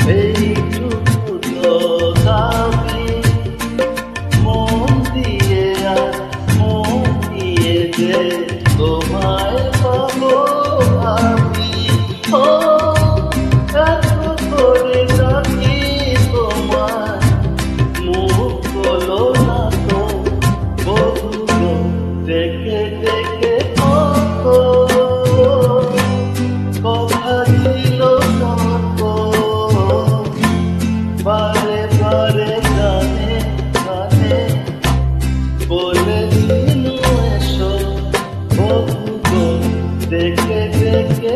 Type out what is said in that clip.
এইটুকু তো দাবি, মন দিয়ে আর মন দিয়ে যে তোমায় পাবো আমি। ও এত করে ডাকি তোমায়, মুখ বলো না তো বধূ গো, দেখে দেখে কথা ছিল কত, বারে বারে গানে গানে বলেছিল এসো বধূ গো, দেখে দেখে